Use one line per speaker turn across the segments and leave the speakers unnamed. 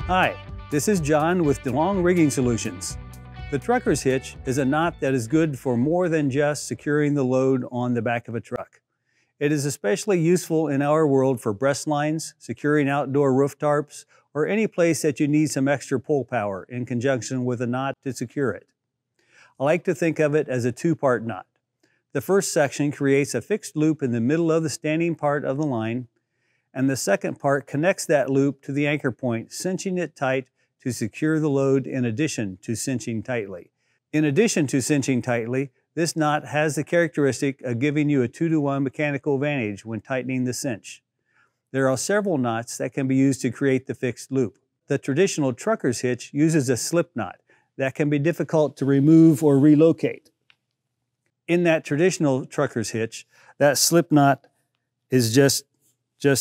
Hi, this is John with DeLong Rigging Solutions. The Truckers Hitch is a knot that is good for more than just securing the load on the back of a truck. It is especially useful in our world for breast lines, securing outdoor roof tarps, or any place that you need some extra pull power in conjunction with a knot to secure it. I like to think of it as a two-part knot. The first section creates a fixed loop in the middle of the standing part of the line, and the second part connects that loop to the anchor point, cinching it tight to secure the load in addition to cinching tightly. In addition to cinching tightly, this knot has the characteristic of giving you a 2-to-1 mechanical advantage when tightening the cinch. There are several knots that can be used to create the fixed loop. The traditional trucker's hitch uses a slip knot that can be difficult to remove or relocate. In that traditional trucker's hitch, that slip knot is just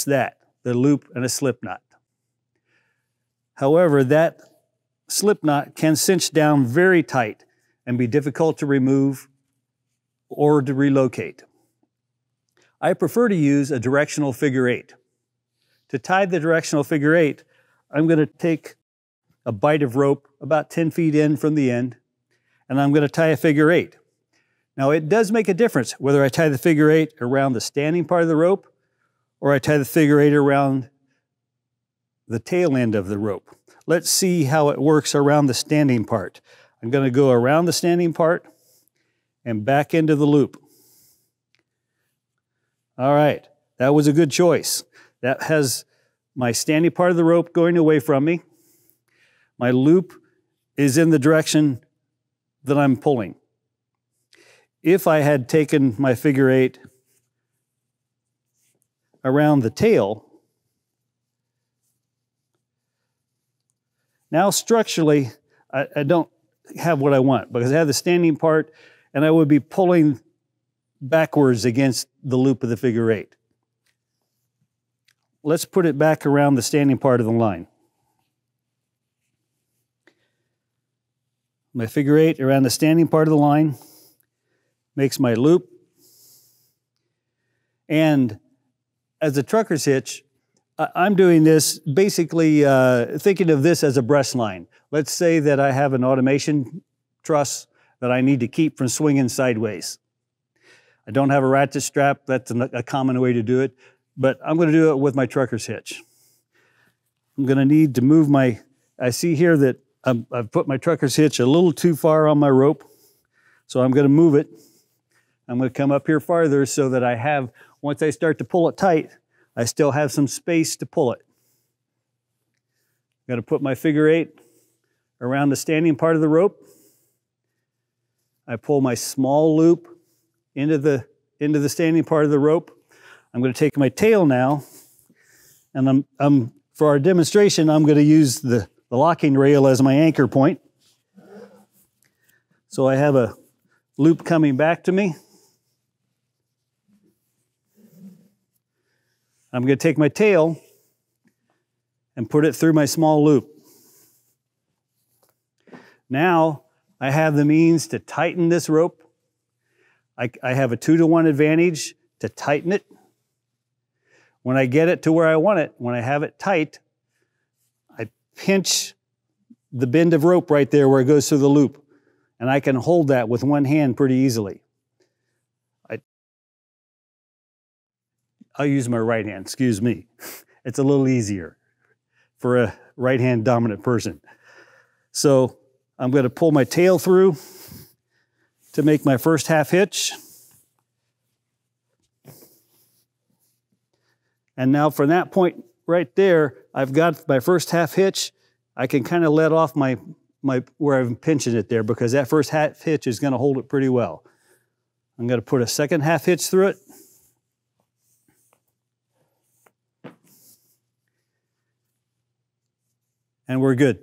that, the loop and a slip knot. However, that slip knot can cinch down very tight and be difficult to remove or to relocate. I prefer to use a directional figure 8. To tie the directional figure 8, I'm going to take a bight of rope about 10 feet in from the end, and I'm going to tie a figure 8. Now, it does make a difference whether I tie the figure 8 around the standing part of the rope or I tie the figure 8 around the tail end of the rope. Let's see how it works around the standing part. I'm going to go around the standing part and back into the loop. All right, that was a good choice. That has my standing part of the rope going away from me. My loop is in the direction that I'm pulling. If I had taken my figure 8 around the tail, now structurally, I don't have what I want because I have the standing part and I would be pulling backwards against the loop of the figure 8. Let's put it back around the standing part of the line. My figure 8 around the standing part of the line makes my loop. And as a trucker's hitch, I'm doing this basically thinking of this as a breast line. Let's say that I have an automation truss that I need to keep from swinging sideways. I don't have a ratchet strap. That's a common way to do it, but I'm going to do it with my trucker's hitch. I'm going to need to move I see here that I've put my trucker's hitch a little too far on my rope, so I'm going to move it. I'm going to come up here farther so that I have, once I start to pull it tight, I still have some space to pull it. I'm going to put my figure 8 around the standing part of the rope. I pull my small loop into the standing part of the rope. I'm going to take my tail now, and for our demonstration, I'm going to use the locking rail as my anchor point. So I have a loop coming back to me. I'm going to take my tail and put it through my small loop. Now I have the means to tighten this rope. I have a 2-to-1 advantage to tighten it. When I get it to where I want it, when I have it tight, I pinch the bend of rope right there where it goes through the loop, and I can hold that with one hand pretty easily. I'll use my right hand, excuse me. It's a little easier for a right-hand dominant person. So I'm going to pull my tail through to make my first half hitch. And now from that point right there, I've got my first half hitch. I can kind of let off my where I'm pinching it there because that first half hitch is going to hold it pretty well. I'm going to put a second half hitch through it. And we're good.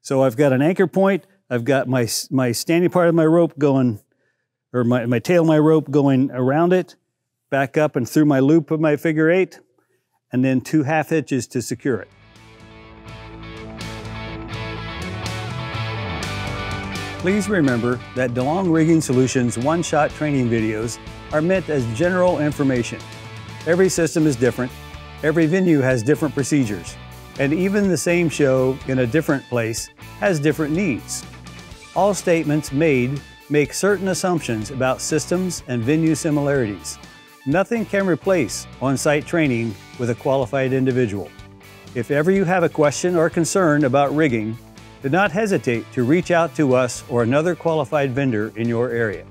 So I've got an anchor point, I've got my standing part of my rope going, or my tail of my rope going around it, back up and through my loop of my figure 8, and then 2 half hitches to secure it. Please remember that DeLong Rigging Solutions one-shot training videos are meant as general information. Every system is different. Every venue has different procedures. and even the same show in a different place has different needs. All statements made make certain assumptions about systems and venue similarities. Nothing can replace on-site training with a qualified individual. If ever you have a question or concern about rigging, do not hesitate to reach out to us or another qualified vendor in your area.